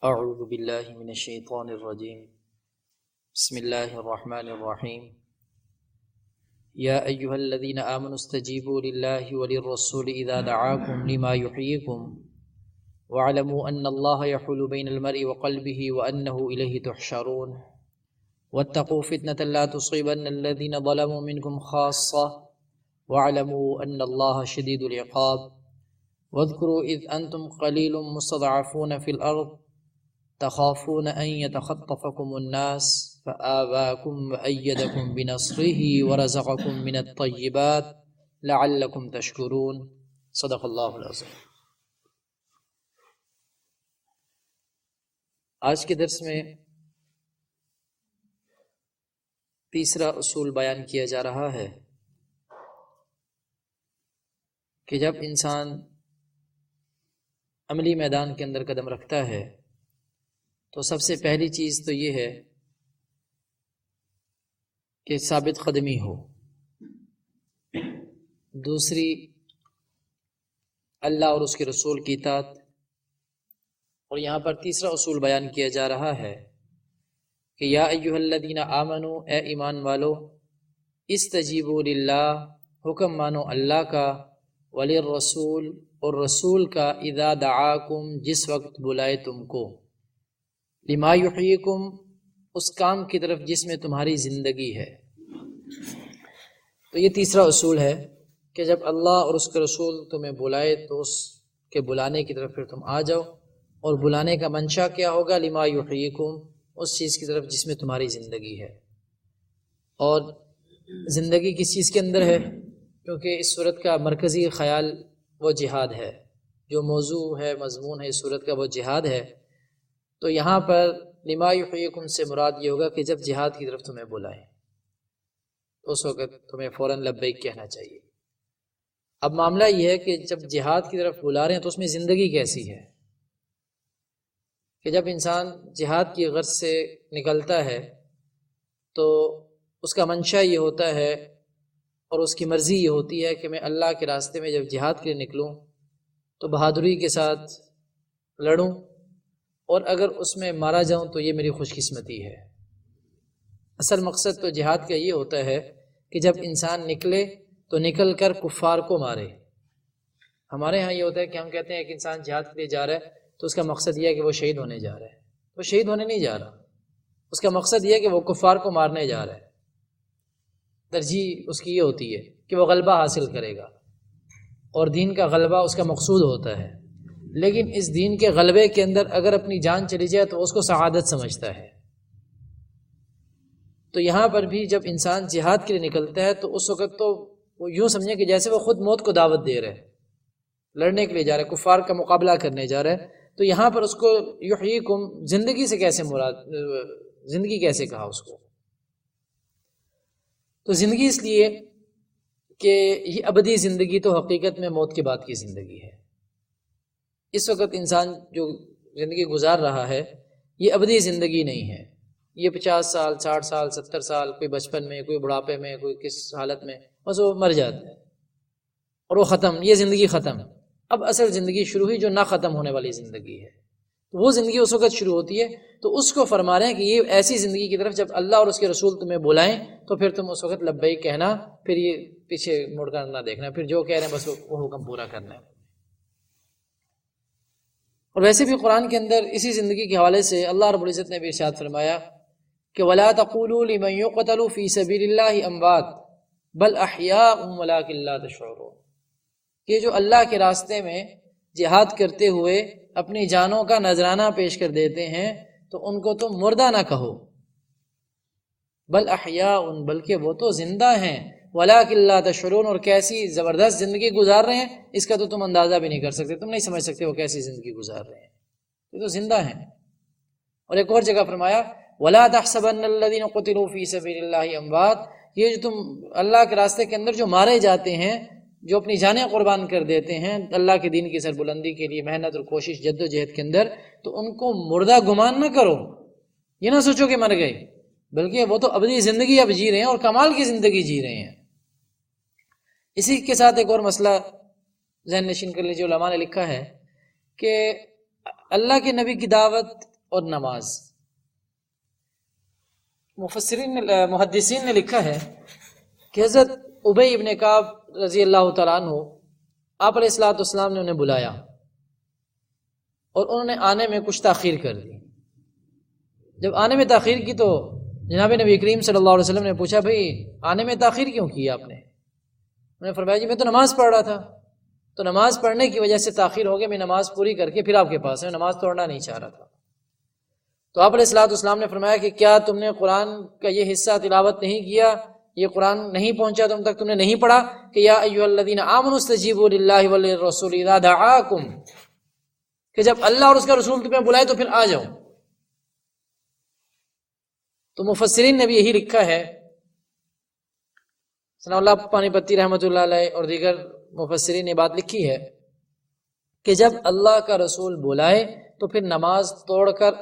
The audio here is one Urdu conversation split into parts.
اعوذ باللہ من الشیطان الرجیم بسم اللہ الرحمن الرحیم یا ایہا الذین آمنوا استجیبوا للہ وللرسول اذا دعاکم لما یحییکم واعلموا ان اللہ یحول بین المرء وقلبہ وانہ الیہ تحشرون واتقوا فتنة لا تصیبن الذین ظلموا منکم خاصة واعلموا ان اللہ شدید العقاب واذکروا اذ انتم قلیل مستضعفون فی الارض تخافون ان يتخطفكم الناس فآواكم وأيدكم بنصره ورزقكم من الطيبات لعلكم تشكرون صدق اللہ العظیم۔ آج کے درس میں تیسرا اصول بیان کیا جا رہا ہے کہ جب انسان عملی میدان کے اندر قدم رکھتا ہے تو سب سے پہلی چیز تو یہ ہے کہ ثابت قدمی ہو، دوسری اللہ اور اس کے رسول کی اطاعت، اور یہاں پر تیسرا اصول بیان کیا جا رہا ہے کہ یا ایہا الذین آمنوا، اے ایمان والو، استجیبوا للہ، حکم مانو اللہ کا، وللرسول، اور رسول کا، اذا دعاکم، جس وقت بلائے تم کو، لما یحییکم، اس کام کی طرف جس میں تمہاری زندگی ہے۔ تو یہ تیسرا اصول ہے کہ جب اللہ اور اس کے رسول تمہیں بلائے تو اس کے بلانے کی طرف پھر تم آ جاؤ، اور بلانے کا منشا کیا ہوگا؟ لما یحییکم، اس چیز کی طرف جس میں تمہاری زندگی ہے۔ اور زندگی کس چیز کے اندر ہے؟ کیونکہ اس صورت کا مرکزی خیال وہ جہاد ہے، جو موضوع ہے، مضمون ہے اس صورت کا وہ جہاد ہے۔ تو یہاں پر لما یحییکم سے مراد یہ ہوگا کہ جب جہاد کی طرف تمہیں بلائیں تو اس وقت تمہیں فوراً لبیک کہنا چاہیے۔ اب معاملہ یہ ہے کہ جب جہاد کی طرف بلا رہے ہیں تو اس میں زندگی کیسی ہے؟ کہ جب انسان جہاد کی غرض سے نکلتا ہے تو اس کا منشا یہ ہوتا ہے اور اس کی مرضی یہ ہوتی ہے کہ میں اللہ کے راستے میں جب جہاد کے لیے نکلوں تو بہادری کے ساتھ لڑوں، اور اگر اس میں مارا جاؤں تو یہ میری خوش قسمتی ہے۔ اصل مقصد تو جہاد کا یہ ہوتا ہے کہ جب انسان نکلے تو نکل کر کفار کو مارے۔ ہمارے ہاں یہ ہوتا ہے کہ ہم کہتے ہیں کہ انسان جہاد کے لیے جا رہا ہے تو اس کا مقصد یہ ہے کہ وہ شہید ہونے جا رہا ہے۔ وہ شہید ہونے نہیں جا رہا، اس کا مقصد یہ ہے کہ وہ کفار کو مارنے جا رہا ہے۔ ترجیح اس کی یہ ہوتی ہے کہ وہ غلبہ حاصل کرے گا، اور دین کا غلبہ اس کا مقصود ہوتا ہے۔ لیکن اس دین کے غلبے کے اندر اگر اپنی جان چلی جائے تو اس کو سعادت سمجھتا ہے۔ تو یہاں پر بھی جب انسان جہاد کے لیے نکلتا ہے تو اس وقت تو وہ یوں سمجھیں کہ جیسے وہ خود موت کو دعوت دے رہے ہیں، لڑنے کے لیے جا رہے ہیں، کفار کا مقابلہ کرنے جا رہے ہیں۔ تو یہاں پر اس کو یحییکم، زندگی سے کیسے مراد، زندگی کیسے کہا اس کو؟ تو زندگی اس لیے کہ یہ ابدی زندگی تو حقیقت میں موت کے بعد کی زندگی ہے۔ اس وقت انسان جو زندگی گزار رہا ہے یہ ابدی زندگی نہیں ہے، یہ 50 سال، 60 سال، 70 سال، کوئی بچپن میں، کوئی بڑھاپے میں، کوئی کس حالت میں، بس وہ مر جاتا ہے اور وہ ختم، یہ زندگی ختم۔ اب اصل زندگی شروع ہوئی جو نہ ختم ہونے والی زندگی ہے، وہ زندگی اس وقت شروع ہوتی ہے۔ تو اس کو فرما رہے ہیں کہ یہ ایسی زندگی کی طرف جب اللہ اور اس کے رسول تمہیں بلائیں تو پھر تم اس وقت لبیک کہنا، پھر یہ پیچھے مڑ کر نہ دیکھنا، پھر جو کہہ رہے ہیں بس وہ حکم پورا کرنا ہے۔ اور ویسے بھی قرآن کے اندر اسی زندگی کے حوالے سے اللہ رب العزت نے بھی ارشاد فرمایا کہ وَلَا تَقُولُوا لِمَنْ يُقْتَلُ فِي سَبِيلِ اللَّهِ أَمْوَاتٌ بَلْ أَحْيَاءٌ وَلَٰكِن لَا تَشْعُرُونَ، کہ جو اللہ کے راستے میں جہاد کرتے ہوئے اپنی جانوں کا نذرانہ پیش کر دیتے ہیں تو ان کو تم مردہ نہ کہو، بل احیاء، بلکہ وہ تو زندہ ہیں، ولیکن لا تشعرون، اور کیسی زبردست زندگی گزار رہے ہیں اس کا تو تم اندازہ بھی نہیں کر سکتے، تم نہیں سمجھ سکتے وہ کیسی زندگی گزار رہے ہیں، یہ تو زندہ ہیں۔ اور ایک اور جگہ فرمایا ولا تحسبن الذين قتلوا في سبيل الله اموات، یہ جو تم اللہ کے راستے کے اندر جو مارے جاتے ہیں، جو اپنی جانیں قربان کر دیتے ہیں اللہ کے دین کی سربلندی کے لیے، محنت اور کوشش، جد و جہد کے اندر، تو ان کو مردہ گمان نہ کرو، یہ نہ سوچو کہ مر گئے، بلکہ وہ تو ابدی زندگی اب جی رہے ہیں اور کمال کی زندگی جی رہے ہیں۔ اسی کے ساتھ ایک اور مسئلہ ذہن نشین کر لیجیے، علماء نے لکھا ہے کہ اللہ کے نبی کی دعوت اور نماز. محدثین نے لکھا ہے کہ حضرت ابی ابن کعب رضی اللہ تعالیٰ عنہ آپ علیہ الصلوۃ والسلام نے انہیں بلایا اور انہوں نے آنے میں کچھ تاخیر کر دی. جب آنے میں تاخیر کی تو جناب نبی کریم صلی اللہ علیہ وسلم نے پوچھا بھئی آنے میں تاخیر کیوں کی آپ نے؟ انہوں نے فرمایا جی میں تو نماز پڑھ رہا تھا، تو نماز پڑھنے کی وجہ سے تاخیر ہو گیا، میں نماز پوری کر کے پھر آپ کے پاس ہے، نماز توڑنا نہیں چاہ رہا تھا. تو آپ علیہ الصلوۃ والسلام نے فرمایا کہ کیا تم نے قرآن کا یہ حصہ تلاوت نہیں کیا، یہ قرآن نہیں پہنچا تم تک، تم نے نہیں پڑھا کہ یا ایھا الذین آمنوا استجیبوا للہ وللرسول اذا دعاکم، کہ جب اللہ اور اس کا رسول تمہیں بلائے تو پھر آ جاؤ. تو مفسرین نے بھی یہی لکھا ہے، ثناء اللہ پانی پتی رحمۃ اللہ علیہ اور دیگر مفسرین نے بات لکھی ہے کہ جب اللہ کا رسول بلائے تو پھر نماز توڑ کر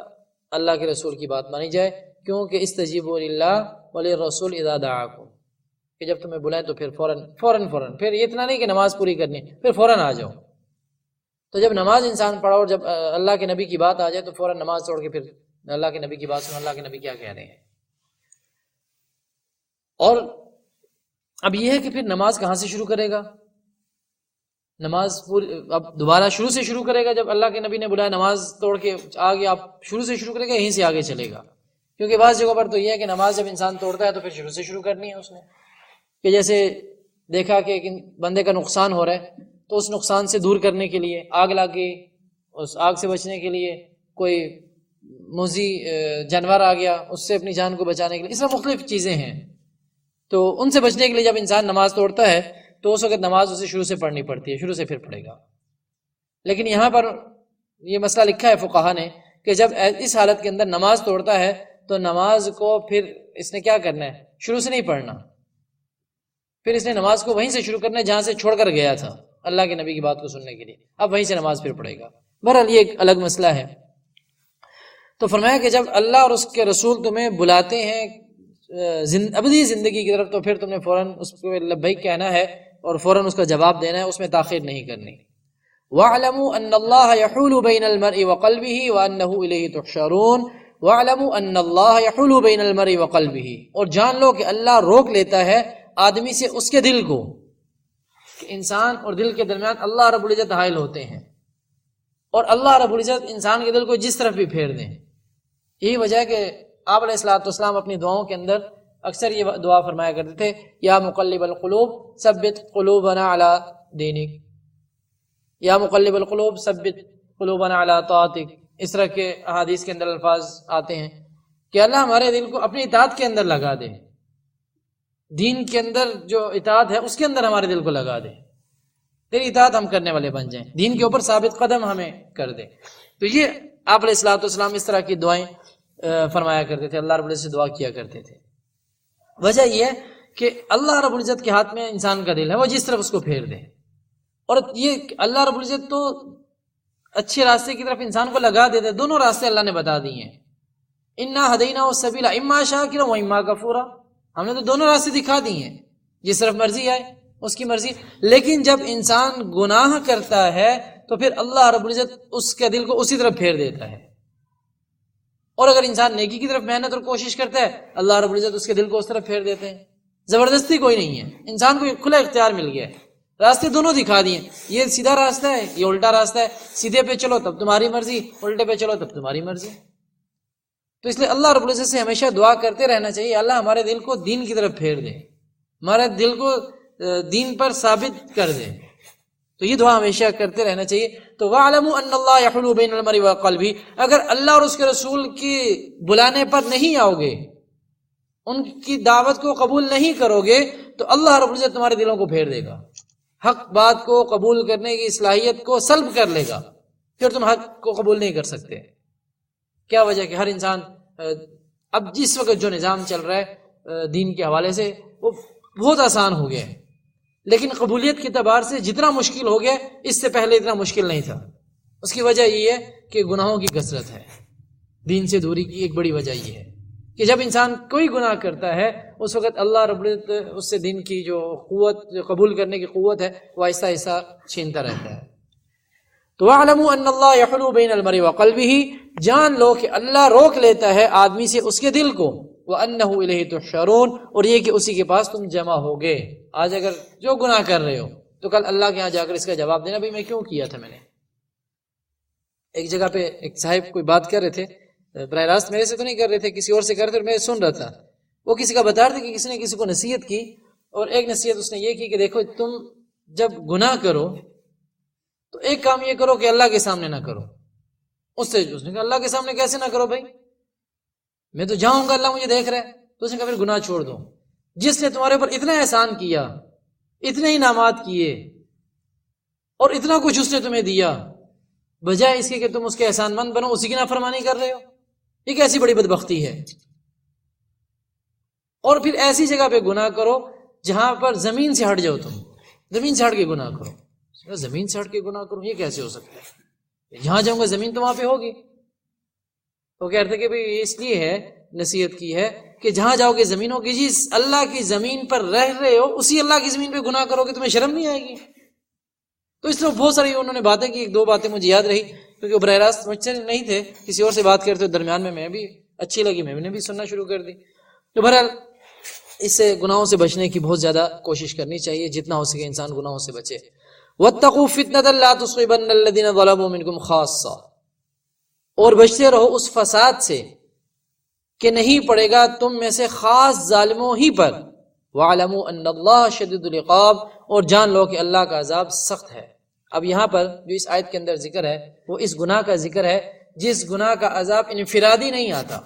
اللہ کے رسول کی بات مانی جائے، کیونکہ استجیبوا للہ وللرسول اذا دعاکم، کہ جب تمہیں بلائیں تو پھر فوراً پھر یہ اتنا نہیں کہ نماز پوری کرنی، پھر فوراً آ جاؤ. تو جب نماز انسان پڑھا اور جب اللہ کے نبی کی بات آ جائے تو فوراً نماز توڑ کے پھر اللہ کے نبی کی بات سنو، اللہ کے نبی کیا کہہ رہے ہیں. اور اب یہ ہے کہ پھر نماز کہاں سے شروع کرے گا؟ نماز اب دوبارہ شروع سے شروع کرے گا. جب اللہ کے نبی نے بلایا نماز توڑ کے آگے آپ شروع سے شروع کرے گا، یہیں سے آگے چلے گا؟ کیونکہ بعض جگہوں پر تو یہ ہے کہ نماز جب انسان توڑتا ہے تو پھر شروع سے شروع کرنی ہے اس نے، کہ جیسے دیکھا کہ بندے کا نقصان ہو رہا ہے تو اس نقصان سے دور کرنے کے لیے آگ لگی، اس آگ سے بچنے کے لیے کوئی موذی جانور آ گیا، اس سے اپنی جان کو بچانے کے لیے، اس طرح مختلف چیزیں ہیں. تو ان سے بچنے کے لیے جب انسان نماز توڑتا ہے تو اس وقت نماز اسے شروع سے پڑھنی پڑتی ہے، شروع سے پھر پڑھے گا. لیکن یہاں پر یہ مسئلہ لکھا ہے فقہا نے کہ جب اس حالت کے اندر نماز توڑتا ہے تو نماز کو پھر اس نے کیا کرنا ہے؟ شروع سے نہیں پڑھنا، پھر اس نے نماز کو وہیں سے شروع کرنا ہے جہاں سے چھوڑ کر گیا تھا اللہ کے نبی کی بات کو سننے کے لیے. اب وہیں سے نماز پھر پڑھے گا. بہرحال یہ ایک الگ مسئلہ ہے. تو فرمایا کہ جب اللہ اور اس کے رسول تمہیں بلاتے ہیں ابدی زندگی کی طرف تو پھر تم نے فوراً اس کو لبیک کہنا ہے اور فوراً اس کا جواب دینا ہے، اس میں تاخیر نہیں کرنی. وَاعْلَمُوا أَنَّ اللَّهَ يَحُولُ بَيْنَ الْمَرْءِ وَقَلْبِهِ وَأَنَّهُ إِلَيْهِ تُحْشَرُونَ وَاعْلَمُوا أَنَّ اللَّهَ يَحُولُ بَيْنَ الْمَرْءِ وَقَلْبِهِ، اور جان لو کہ اللہ روک لیتا ہے آدمی سے اس کے دل کو، کہ انسان اور دل کے درمیان اللہ رب العزت حائل ہوتے ہیں، اور اللہ رب العزت انسان کے دل کو جس طرف بھی پھیر دیں. یہی وجہ ہے کہ آپ علیہ الصلوۃ والسلام اپنی دعاؤں کے اندر اکثر یہ دعا فرمایا کرتے تھے، یا مقلب القلوب ثبت قلوبنا علی دینک، یا مقلب القلوب ثبت قلوبنا علی طاعتک. اس طرح کے احادیث کے اندر الفاظ آتے ہیں کہ اللہ ہمارے دل کو اپنی اطاعت کے اندر لگا دے، دین کے اندر جو اطاعت ہے اس کے اندر ہمارے دل کو لگا دے، تیری اطاعت ہم کرنے والے بن جائیں، دین کے اوپر ثابت قدم ہمیں کر دے. تو یہ آپ علیہ الصلوۃ والسلام اس طرح کی دعائیں فرمایا کرتے تھے، اللہ رب العزت سے دعا کیا کرتے تھے. وجہ یہ ہے کہ اللہ رب العزت کے ہاتھ میں انسان کا دل ہے، وہ جس طرف اس کو پھیر دے. اور یہ اللہ رب العزت تو اچھے راستے کی طرف انسان کو لگا دیتے، دونوں راستے اللہ نے بتا دیے ہیں. انا ہدیناہ السبیل اما شاکرا و اما کفورا، ہم نے تو دونوں راستے دکھا دیے ہیں، جس طرف مرضی آئے اس کی مرضی. لیکن جب انسان گناہ کرتا ہے تو پھر اللہ رب العزت اس کے دل کو اسی طرف پھیر دیتا ہے، اور اگر انسان نیکی کی طرف محنت اور کوشش کرتا ہے اللہ رب العزت اس کے دل کو اس طرف پھیر دیتے ہیں. زبردستی کوئی نہیں ہے، انسان کو کھلا اختیار مل گیا ہے، راستے دونوں دکھا دیے. یہ سیدھا راستہ ہے، یہ الٹا راستہ ہے، سیدھے پہ چلو تب تمہاری مرضی، الٹے پہ چلو تب تمہاری مرضی. تو اس لیے اللہ رب العزت سے ہمیشہ دعا کرتے رہنا چاہیے، اللہ ہمارے دل کو دین کی طرف پھیر دے، ہمارے دل کو دین پر ثابت کر دے. تو یہ دعا ہمیشہ کرتے رہنا چاہیے. تو وَاعْلَمُوا أَنَّ اللَّهَ يَحُولُ بَيْنَ الْمَرْءِ وَقَلْبِهِ، اگر اللہ اور اس کے رسول کی بلانے پر نہیں آؤ گے، ان کی دعوت کو قبول نہیں کرو گے، تو اللہ رب العزت تمہارے دلوں کو پھیر دے گا، حق بات کو قبول کرنے کی صلاحیت کو سلب کر لے گا، پھر تم حق کو قبول نہیں کر سکتے. کیا وجہ کہ ہر انسان اب جس وقت جو نظام چل رہا ہے دین کے حوالے سے وہ بہت آسان ہو گیا ہے، لیکن قبولیت کے اعتبار سے جتنا مشکل ہو گیا اس سے پہلے اتنا مشکل نہیں تھا. اس کی وجہ یہ ہے کہ گناہوں کی کثرت ہے، دین سے دوری کی ایک بڑی وجہ یہ ہے کہ جب انسان کوئی گناہ کرتا ہے اس وقت اللہ رب العزت اس سے دین کی جو قوت، جو قبول کرنے کی قوت ہے، وہ آہستہ آہستہ چھینتا رہتا ہے. تو وَاعْلَمُوا أَنَّ اللَّهَ يَحُولُ بَيْنَ الْمَرْءِ وَقَلْبِهِ، جان لو کہ اللہ روک لیتا ہے آدمی سے اس کے دل کو، وَأَنَّهُ إِلَيْهِ تُحْشَرُونَ، اور یہ کہ اسی کے پاس تم جمع ہوگے۔ آج اگر جو گناہ کر رہے ہو تو کل اللہ کے ہاں جا کر اس کا جواب دینا، بھئی میں کیوں کیا تھا۔ میں نے ایک جگہ پہ ایک صاحب کوئی بات کر رہے تھے، براہ راست میرے سے تو نہیں کر رہے تھے، کسی اور سے کر رہے تھے، اور میں سن رہا تھا۔ وہ کسی کا بتا رہے تھے کہ کسی نے کسی کو نصیحت کی، اور ایک نصیحت اس نے یہ کی کہ دیکھو تم جب گناہ کرو تو ایک کام یہ کرو کہ اللہ کے سامنے نہ کرو۔ اس نے کہا اللہ کے سامنے کیسے نہ کرو بھائی، میں تو جاؤں گا، اللہ مجھے دیکھ رہا ہے۔ تو اس نے کہا پھر گناہ چھوڑ دو۔ جس نے تمہارے اوپر اتنا احسان کیا، اتنے انعامات کیے، اور اتنا کچھ اس نے تمہیں دیا، بجائے اس کے کہ تم اس کے احسان مند بنو، اسی کی نافرمانی کر رہے ہو، یہ کیسی بڑی بدبختی ہے۔ اور پھر ایسی جگہ پہ گناہ کرو جہاں پر زمین سے ہٹ جاؤ، تم زمین سے ہٹ کے گناہ کرو۔ زمین سے ہٹ کے گناہ کرو، یہ کیسے ہو سکتا ہے؟ جہاں جاؤں گا زمین تو وہاں پہ ہوگی۔ وہ کہتے کہ بھئی اس لیے ہے، نصیحت کی ہے کہ جہاں جاؤ گے زمین ہوگی، جس اللہ کی زمین پر رہ رہے ہو اسی اللہ کی زمین پہ گناہ کرو گے، تمہیں شرم نہیں آئے گی؟ تو اس طرح بہت ساری انہوں نے باتیں کی، ایک دو باتیں مجھے یاد رہی کیونکہ وہ براہ راست مجھ سے نہیں تھے، کسی اور سے بات کرتے درمیان میں بھی اچھی لگی، میں نے بھی سننا شروع کر دی۔ تو بہرحال اس سے گناہوں سے بچنے کی بہت زیادہ کوشش کرنی چاہیے، جتنا ہو سکے انسان گناہوں سے بچے۔ وَاتَّقُوا فِتْنَةً لَا تُصِيبَنَّ الَّذِينَ ظَلَمُوا مِنْكُمْ خَاصَّةً، اور بچتے رہو اس فساد سے کہ نہیں پڑے گا تم میں سے خاص ظالموں ہی پر۔ وَاعْلَمُوا أَنَّ اللَّهَ شَدِيدُ الْعِقَابِ، اور جان لو کہ اللہ کا عذاب سخت ہے۔ اب یہاں پر جو اس آیت کے اندر ذکر ہے وہ اس گناہ کا ذکر ہے جس گناہ کا عذاب انفرادی نہیں آتا،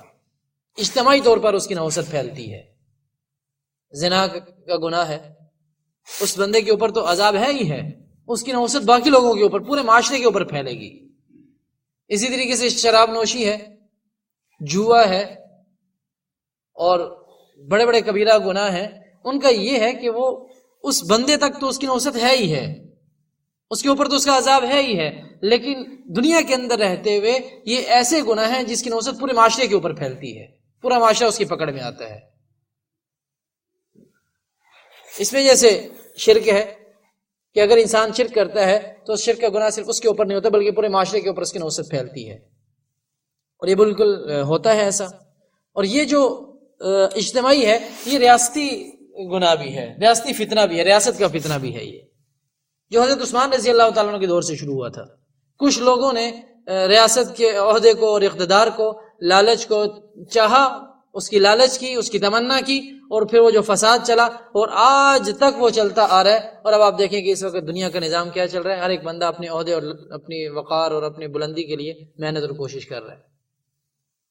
اجتماعی طور پر اس کی نحوست پھیلتی ہے۔ زنا کا گناہ ہے، اس بندے کے اوپر تو عذاب ہے ہی ہے، اس کی نحوست باقی لوگوں کے اوپر، پورے معاشرے کے اوپر پھیلے گی۔ اسی طریقے سے شراب نوشی ہے، جوا ہے، اور بڑے بڑے کبیرہ گناہ ہیں، ان کا یہ ہے کہ وہ اس بندے تک تو اس کی نحوست ہے ہی ہے، اس کے اوپر تو اس کا عذاب ہے ہی ہے، لیکن دنیا کے اندر رہتے ہوئے یہ ایسے گناہ ہیں جس کی نحوست پورے معاشرے کے اوپر پھیلتی ہے، پورا معاشرہ اس کی پکڑ میں آتا ہے۔ اس میں جیسے شرک ہے کہ اگر انسان شرک کرتا ہے تو شرک کا گناہ صرف اس کے اوپر نہیں ہوتا بلکہ پورے معاشرے کے اوپر اس کی نحوست پھیلتی ہے، اور یہ بالکل ہوتا ہے ایسا۔ اور یہ جو اجتماعی ہے یہ ریاستی گناہ بھی ہے، ریاستی فتنہ بھی ہے، ریاست کا فتنہ بھی ہے، یہ جو حضرت عثمان رضی اللہ تعالیٰ عنہ کے دور سے شروع ہوا تھا۔ کچھ لوگوں نے ریاست کے عہدے کو اور اقتدار کو، لالچ کو چاہا، اس کی لالچ کی، اس کی تمنا کی، اور پھر وہ جو فساد چلا اور آج تک وہ چلتا آ رہا ہے۔ اور اب آپ دیکھیں کہ اس وقت دنیا کا نظام کیا چل رہا ہے، ہر ایک بندہ اپنے عہدے اور اپنی وقار اور اپنی بلندی کے لیے محنت اور کوشش کر رہا ہے۔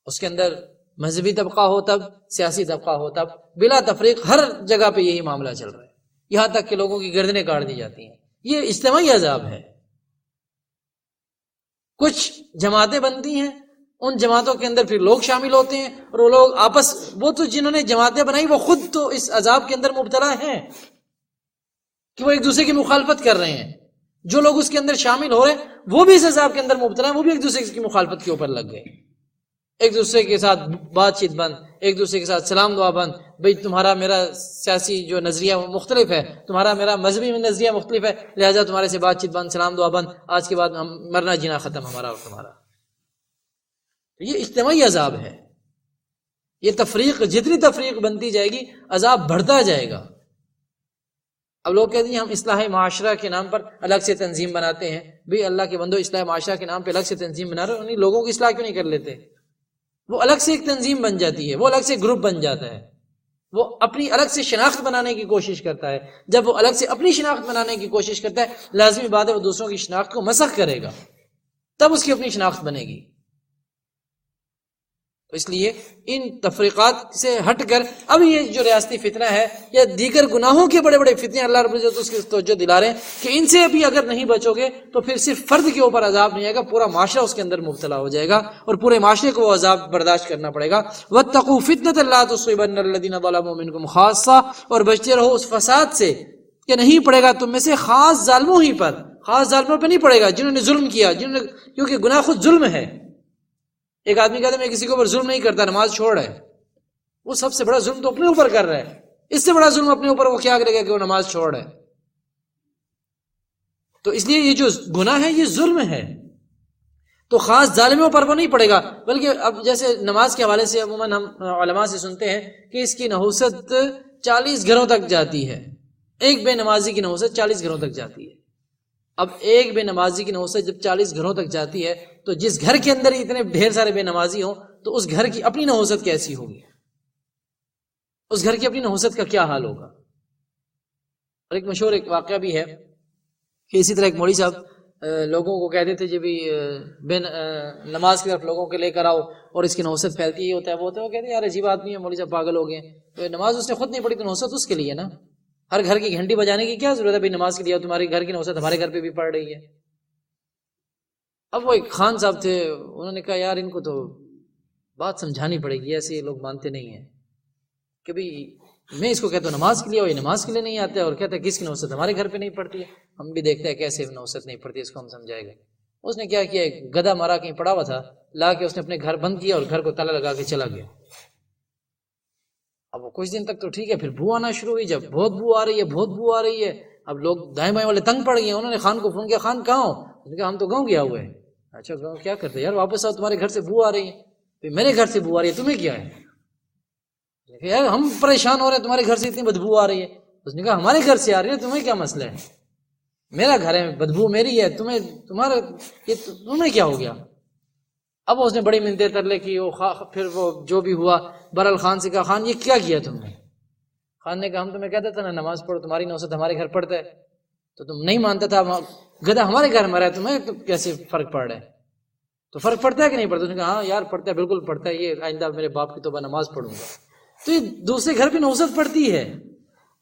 اس کے اندر مذہبی طبقہ ہو تب، سیاسی طبقہ ہو تب، بلا تفریق ہر جگہ پہ یہی معاملہ چل رہا ہے، یہاں تک کہ لوگوں کی گردنیں کاٹ دی جاتی ہیں۔ یہ اجتماعی عذاب ہے۔ کچھ جماعتیں بنتی ہیں، ان جماعتوں کے اندر پھر لوگ شامل ہوتے ہیں، اور وہ لوگ وہ تو جنہوں نے جماعتیں بنائی وہ خود تو اس عذاب کے اندر مبتلا ہیں کہ وہ ایک دوسرے کی مخالفت کر رہے ہیں۔ جو لوگ اس کے اندر شامل ہو رہے ہیں وہ بھی اس عذاب کے اندر مبتلا ہیں، وہ بھی ایک دوسرے کی مخالفت کے اوپر لگ گئے، ایک دوسرے کے ساتھ بات چیت بند، ایک دوسرے کے ساتھ سلام دعا بند۔ بھئی تمہارا میرا سیاسی جو نظریہ مختلف ہے، تمہارا میرا مذہبی نظریہ مختلف ہے، لہٰذا تمہارے سے بات چیت بند، سلام دعا بند، آج کے بعد ہم مرنا جینا ختم ہمارا اور تمہارا۔ یہ اجتماعی عذاب ہے۔ یہ تفریق، جتنی تفریق بنتی جائے گی عذاب بڑھتا جائے گا۔ اب لوگ کہتے ہیں ہم اصلاح معاشرہ کے نام پر الگ سے تنظیم بناتے ہیں۔ بھئی اللہ کے بندو، اصلاح معاشرہ کے نام پہ الگ سے تنظیم بنا رہے ہو، انہیں لوگوں کی اصلاح کیوں نہیں کر لیتے؟ وہ الگ سے ایک تنظیم بن جاتی ہے، وہ الگ سے گروپ بن جاتا ہے، وہ اپنی الگ سے شناخت بنانے کی کوشش کرتا ہے۔ جب وہ الگ سے اپنی شناخت بنانے کی کوشش کرتا ہے، لازمی بات ہے وہ دوسروں کی شناخت کو مسخ کرے گا، تب اس کی اپنی شناخت بنے گی۔ تو اس لیے ان تفریقات سے ہٹ کر اب یہ جو ریاستی فتنہ ہے یا دیگر گناہوں کے بڑے بڑے فتنے اللہ رب العزت اس کی توجہ دلا رہے ہیں کہ ان سے ابھی اگر نہیں بچو گے تو پھر صرف فرد کے اوپر عذاب نہیں آئے گا، پورا معاشرہ اس کے اندر مبتلا ہو جائے گا اور پورے معاشرے کو وہ عذاب برداشت کرنا پڑے گا۔ وَاتَّقُوا فِتْنَةً لَا تُصِيبَنَّ الَّذِينَ ظَلَمُوا مِنْكُمْ خَاصَّةً، اور بچتے رہو اس فساد سے کہ نہیں پڑے گا تم میں سے خاص ظالموں ہی پر، خاص ظالموں پہ نہیں پڑے گا جنہوں نے ظلم کیا، کیونکہ گناہ خود ظلم ہے۔ ایک آدمی کہتا ہے میں کسی کے اوپر ظلم نہیں کرتا، نماز چھوڑ رہا ہے، وہ سب سے بڑا ظلم تو اپنے اوپر کر رہا ہے، اس سے بڑا ظلم اپنے اوپر وہ کیا کرے گا کہ وہ نماز چھوڑ رہا ہے۔ تو اس لیے یہ جو گناہ ہے یہ ظلم ہے، تو خاص ظالموں پر وہ نہیں پڑے گا، بلکہ اب جیسے نماز کے حوالے سے عموماً ہم علماء سے سنتے ہیں کہ اس کی نحوست 40 گھروں تک جاتی ہے، ایک بے نمازی کی نحوست 40 گھروں تک جاتی ہے۔ اب ایک بے نمازی کی نحوست جب 40 گھروں تک جاتی ہے تو جس گھر کے اندر اتنے ڈھیر سارے بے نمازی ہوں تو اس گھر کی اپنی نحوست کیسی ہوگی، اس گھر کی اپنی نحوست کا کیا حال ہوگا۔ اور ایک مشہور ایک واقعہ بھی ہے کہ اسی طرح ایک مولوی صاحب لوگوں کو کہتے تھے جی بھی نماز کی طرف لوگوں کے لے کر آؤ اور اس کی نحوست پھیلتی ہے، ہوتا ہے وہ ہوتا ہے، وہ کہتے ہیں یار عجیب آدمی ہے مولوی صاحب، پاگل ہو گئے ہیں، تو نماز اس نے خود نہیں پڑھی تو نحوست اس کے لیے نا، ہر گھر کی گھنٹی بجانے کی کیا ضرورت ہے بھائی نماز کے لیے، تمہارے گھر کی نحوست ہمارے گھر پہ بھی پڑھ رہی ہے۔ اب وہ ایک خان صاحب تھے، انہوں نے کہا یار ان کو تو بات سمجھانی پڑے گی، ایسے لوگ مانتے نہیں ہیں کہ بھئی میں اس کو کہتا ہوں نماز کے لیے، اور یہ نماز کے لیے نہیں آتا ہے، اور کہتا ہے کس کی نحوست ہمارے گھر پہ نہیں پڑتی ہے، ہم بھی دیکھتے ہیں کیسے نحوست نہیں پڑتی، اس کو ہم سمجھائے گا۔ اس نے کیا کیا، ایک گدھا مارا کہیں پڑا ہوا تھا، لا کے اس نے اپنے گھر بند کیا اور گھر کو تالا لگا کے چلا گیا۔ اب وہ کچھ دن تک تو ٹھیک ہے، پھر بو آنا شروع ہوئی، جب بہت بو آ رہی ہے، بہت بو آ رہی ہے، اب لوگ دائیں بائیں والے تنگ پڑ گئے، انہوں نے خان کو فون کیا، خان کہاں ہو؟ اس نے کہا ہم تو گاؤں گیا ہوئے ہیں۔ اچھا گاؤں کیا کرتے یار، واپس آؤ، تمہارے گھر سے بو آ رہی ہے۔ میرے گھر سے بو آ رہی ہے، تمہیں کیا ہے؟ یار ہم پریشان ہو رہے ہیں، تمہارے گھر سے اتنی بدبو آ رہی ہے۔ اس نے کہا ہمارے گھر سے آ رہی ہے، تمہیں کیا مسئلہ ہے؟ میرا گھر ہے، بدبو میری ہے، تمہیں کیا ہو گیا؟ اب اس نے بڑی منتیں ترلے کی، پھر وہ جو بھی ہوا برال خان سے کہا خان یہ کیا کیا تم نے؟ خان نے کہا ہم تمہیں کہتا تھا نا نماز پڑھو، تمہاری نحوست ہمارے گھر پڑھتا ہے، تو تم نہیں مانتا تھا، گدھا ہمارے گھر میں رہا ہے، تمہیں کیسے فرق پڑ رہا ہے؟ تو فرق پڑتا ہے کہ نہیں پڑتا؟ اس نے کہا ہاں یار پڑتا ہے، بالکل پڑتا ہے، یہ آئندہ میرے باپ کی توبہ نماز پڑھوں گا۔ تو یہ دوسرے گھر پہ نحوست پڑتی ہے۔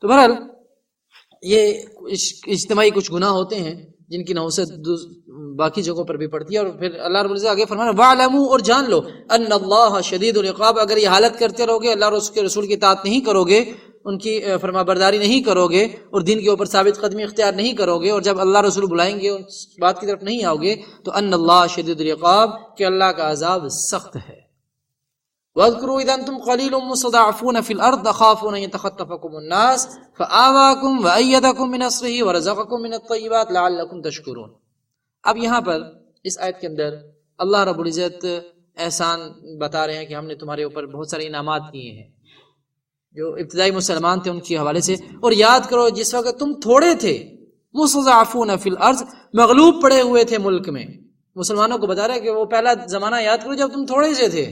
تو بہرحال یہ اجتماعی کچھ گناہ ہوتے ہیں جن کی نحوست باقی جگہوں پر بھی پڑتی ہے۔ اور پھر اللہ رب العزت آگے فرمانا وَاعْلَمُوا، اور جان لو، ان اللہ شدید العقاب، اگر یہ حالت کرتے رہو گے، اللہ اور اس کے رسول کی اطاعت نہیں کرو گے، ان کی فرما برداری نہیں کرو گے، اور دین کے اوپر ثابت قدمی اختیار نہیں کرو گے، اور جب اللہ رسول بلائیں گے اس بات کی طرف نہیں آؤ گے، تو ان اللہ شدید العقاب، کہ اللہ کا عذاب سخت ہے۔ وَاذْكُرُوا إِذْ أَنْتُمْ قَلِيلٌ مُّسْتَضْعَفُونَ فِي الْأَرْضِ تَخَافُونَ أَن يَتَخَطَّفَكُمُ النَّاسُ فَآوَاكُمْ وَأَيَّدَكُمْ بِنَصْرِهِ وَرَزَقَكُمْ مِنَ الطَّيِّبَاتِ لَعَلَّكُمْ تَشْكُرُونَ۔ اب یہاں پر اس آیت کے اندر اللہ رب العزت احسان بتا رہے ہیں کہ ہم نے تمہارے اوپر بہت سارے انعامات کیے ہیں، جو ابتدائی مسلمان تھے ان کے حوالے سے۔ اور یاد کرو جس وقت تم تھوڑے تھے، مستضعفون فی الارض، مغلوب پڑے ہوئے تھے ملک میں۔ مسلمانوں کو بتا رہے کہ وہ پہلا زمانہ یاد کرو جب تم تھوڑے سے تھے،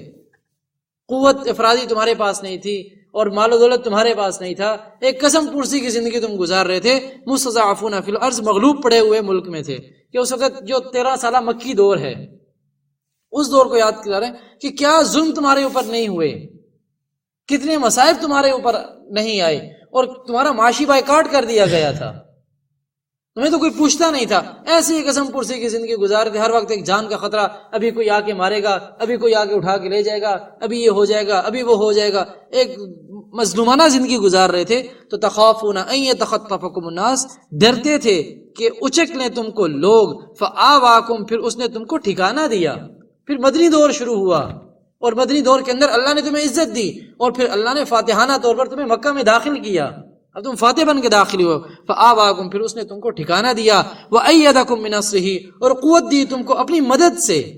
قوت افرادی تمہارے پاس نہیں تھی اور مال و دولت تمہارے پاس نہیں تھا، ایک قسم پرسی کی زندگی تم گزار رہے تھے، مستضعفون فی الارض، مغلوب پڑے ہوئے ملک میں تھے۔ کہ اس وقت جو 13 سالہ مکی دور ہے، اس دور کو یاد کرا رہے ہیں کہ کیا ظلم تمہارے اوپر نہیں ہوئے، کتنے مصائب تمہارے اوپر نہیں آئے، اور تمہارا معاشی بائیکاٹ کر دیا گیا تھا، تمہیں تو کوئی پوچھتا نہیں تھا، ایسی ایک قسم پرسی کی زندگی گزار رہے تھے، ہر وقت ایک جان کا خطرہ، ابھی کوئی آ کے مارے گا، ابھی کوئی آ کے اٹھا کے لے جائے گا، ابھی یہ ہو جائے گا، ابھی وہ ہو جائے گا، ایک مظلومانہ زندگی گزار رہے تھے۔ تو تخافون ان یتخطفکم الناس، ڈرتے تھے کہ اچک لیں تم کو لوگ، فآواکم، پھر اس نے تم کو ٹھکانہ دیا۔ پھر مدنی دور شروع ہوا، اور مدنی دور کے اندر اللہ نے تمہیں عزت دی، اور پھر اللہ نے فاتحانہ طور پر تمہیں مکہ میں داخل کیا، اب تم فاتح بن کے داخل ہو۔ فآواکم، پھر اس نے تم کو ٹھکانہ دیا، وأیدکم بنصرہ، اور قوت دی تم کو اپنی مدد سے۔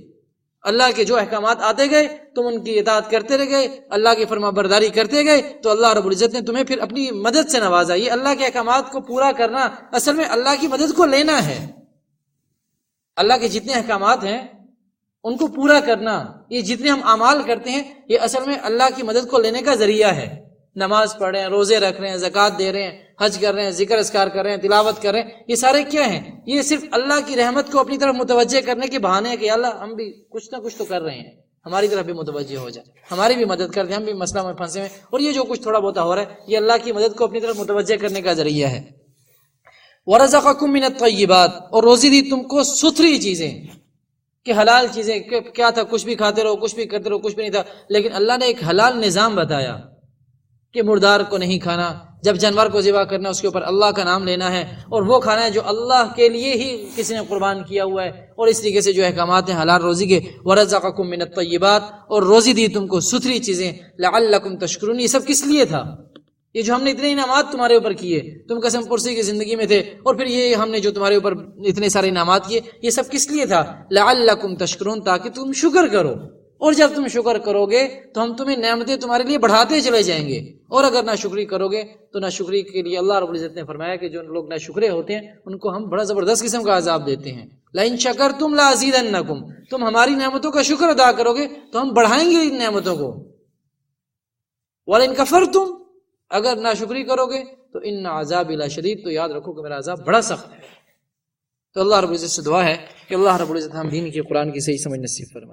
اللہ کے جو احکامات آتے گئے تم ان کی اطاعت کرتے رہ گئے، اللہ کی فرما برداری کرتے گئے، تو اللہ رب العزت نے تمہیں پھر اپنی مدد سے نوازا۔ یہ اللہ کے احکامات کو پورا کرنا اصل میں اللہ کی مدد کو لینا ہے۔ اللہ کے جتنے احکامات ہیں ان کو پورا کرنا، یہ جتنے ہم اعمال کرتے ہیں یہ اصل میں اللہ کی مدد کو لینے کا ذریعہ ہے۔ نماز پڑھ رہے ہیں، روزے رکھ رہے ہیں، زکوٰۃ دے رہے ہیں، حج کر رہے ہیں، ذکر اذکار کر رہے ہیں، تلاوت کر رہے ہیں، یہ سارے کیا ہیں؟ یہ صرف اللہ کی رحمت کو اپنی طرف متوجہ کرنے کے بہانے ہیں کہ اللہ ہم بھی کچھ نہ کچھ تو کر رہے ہیں، ہماری طرف بھی متوجہ ہو جائے، ہماری بھی مدد کر دیں، ہم بھی مسئلہ میں پھنسے ہوئے، اور یہ جو کچھ تھوڑا بہت ہو رہا ہے یہ اللہ کی مدد کو اپنی طرف متوجہ کرنے کا ذریعہ ہے۔ وَرَزَقَكُم مِّنَ الطَّيِّبَاتِ، اور روزی دی تم کو ستھری چیزیں، کہ حلال چیزیں، کیا تھا کچھ بھی کھاتے رہو، کچھ بھی کرتے رہو، کچھ بھی نہیں تھا، لیکن اللہ نے ایک حلال نظام بتایا کہ مردار کو نہیں کھانا، جب جانور کو ذبح کرنا اس کے اوپر اللہ کا نام لینا ہے، اور وہ کھانا ہے جو اللہ کے لیے ہی کسی نے قربان کیا ہوا ہے، اور اس طریقے سے جو احکامات ہیں حلال روزی کے۔ وَرَزَقَكُم مِّنَ الطَّيِّبَاتِ، اور روزی دی تم کو ستھری چیزیں، لَعَلَّكُمْ تَشْكُرُونَ، یہ سب کس لیے تھا؟ یہ جو ہم نے اتنے انعامات تمہارے اوپر کیے، تم قسم پرسی کی زندگی میں تھے، اور پھر یہ ہم نے جو تمہارے اوپر اتنے سارے انعامات کیے، یہ سب کس لیے تھا؟ لعلکم تشکرون، تاکہ تم شکر کرو، اور جب تم شکر کرو گے تو ہم تمہیں نعمتیں تمہارے لیے بڑھاتے چلے جائیں گے، اور اگر ناشکری کرو گے تو ناشکری کے لیے اللہ رب العزت نے فرمایا کہ جو لوگ ناشکرے ہوتے ہیں ان کو ہم بڑا زبردست قسم کا عذاب دیتے ہیں۔ لئن شکرتم لازیدنکم، تم ہماری نعمتوں کا شکر ادا کرو گے تو ہم بڑھائیں گے ان نعمتوں کو، ولئن کفرتم، اگر ناشکری کرو گے تو ان عذابی لشدید، تو یاد رکھو کہ میرا عذاب بڑا سخت ہے۔ تو اللہ رب العزت سے دعا ہے کہ اللہ رب العزت ہم دین کی قرآن کی صحیح سمجھ نصیب فرمائے۔